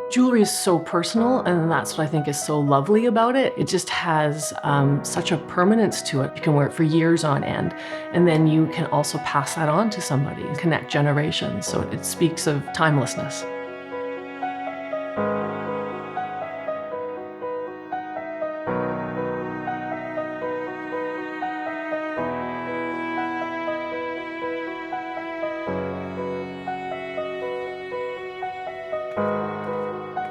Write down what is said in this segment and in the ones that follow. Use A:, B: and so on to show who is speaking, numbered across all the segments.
A: Jewelry is so personal, and that's what I think is so lovely about it. It just has such a permanence to it. You can wear it for years on end, and then you can also pass that on to somebody and connect generations. So it speaks of timelessness.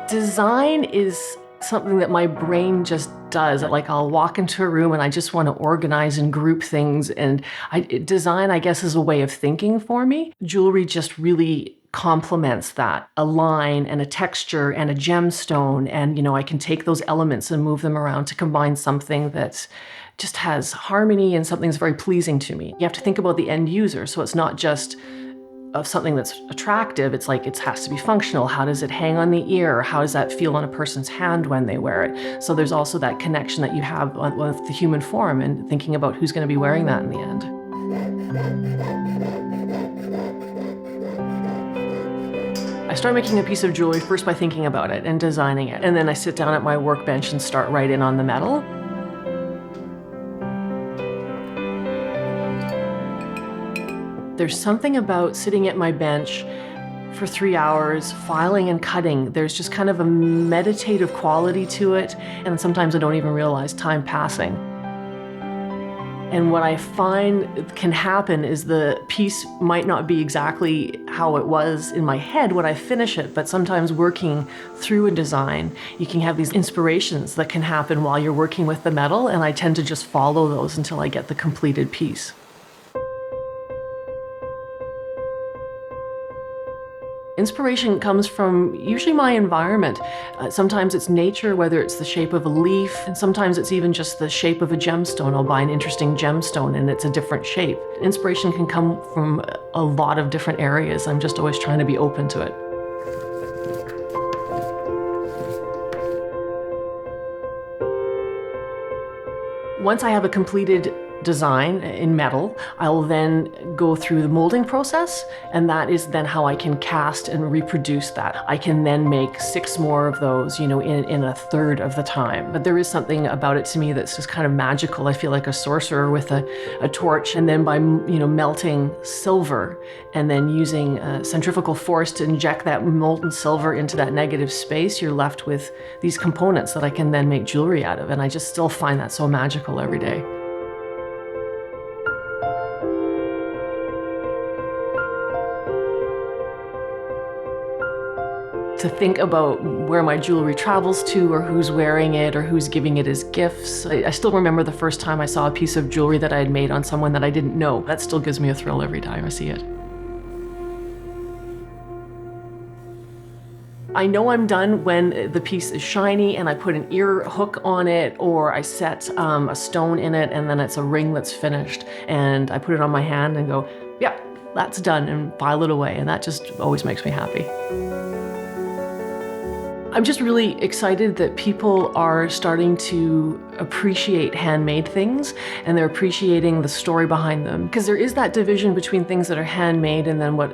A: Design is something that my brain just does. Like I'll walk into a room and I just want to organize and group things. And design, I guess, is a way of thinking for me. Jewelry just really complements that. A line and a texture and a gemstone. And, I can take those elements and move them around to combine something that just has harmony and something that's very pleasing to me. You have to think about the end user. So it's not just of something that's attractive. It's like it has to be functional. How does it hang on the ear? How does that feel on a person's hand when they wear it? So there's also that connection that you have with the human form and thinking about who's going to be wearing that in the end. I start making a piece of jewelry first by thinking about it and designing it. And then I sit down at my workbench and start right in on the metal. There's something about sitting at my bench for 3 hours, filing and cutting. There's just kind of a meditative quality to it, and sometimes I don't even realize time passing. And what I find can happen is the piece might not be exactly how it was in my head when I finish it, but sometimes working through a design, you can have these inspirations that can happen while you're working with the metal, and I tend to just follow those until I get the completed piece. Inspiration comes from usually my environment. Sometimes it's nature, whether it's the shape of a leaf, and sometimes it's even just the shape of a gemstone. I'll buy an interesting gemstone and it's a different shape. Inspiration can come from a lot of different areas. I'm just always trying to be open to it. Once I have a completed design in metal, I will then go through the molding process, and that is then how I can cast and reproduce that. I can then make 6 more of those, in a third of the time. But there is something about it to me that's just kind of magical. I feel like a sorcerer with a torch, and then by melting silver and then using centrifugal force to inject that molten silver into that negative space, you're left with these components that I can then make jewelry out of. And I just still find that so magical every day. To think about where my jewelry travels to, or who's wearing it, or who's giving it as gifts. I still remember the first time I saw a piece of jewelry that I had made on someone that I didn't know. That still gives me a thrill every time I see it. I know I'm done when the piece is shiny and I put an ear hook on it, or I set a stone in it, and then it's a ring that's finished. And I put it on my hand and go, yeah, that's done, and file it away. And that just always makes me happy. I'm just really excited that people are starting to appreciate handmade things, and they're appreciating the story behind them. Because there is that division between things that are handmade and then what,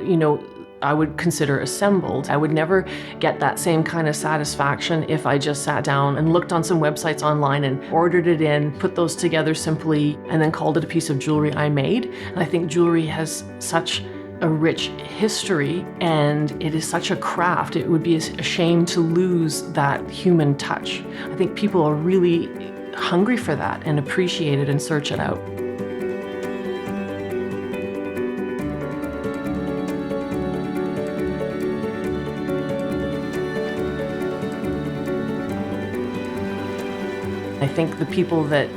A: I would consider assembled. I would never get that same kind of satisfaction if I just sat down and looked on some websites online and ordered it in, put those together simply, and then called it a piece of jewelry I made. And I think jewelry has such a rich history, and it is such a craft. It would be a shame to lose that human touch. I think people are really hungry for that and appreciate it and search it out. I think the people that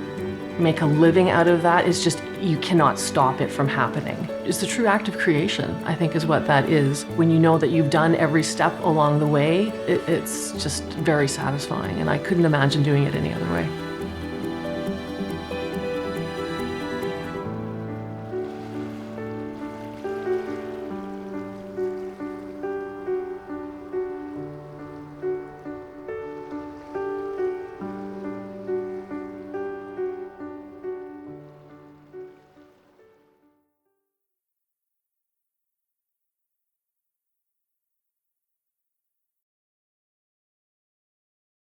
A: make a living out of that is just, you cannot stop it from happening. It's the true act of creation, I think, is what that is. When you know that you've done every step along the way, it's just very satisfying, and I couldn't imagine doing it any other way.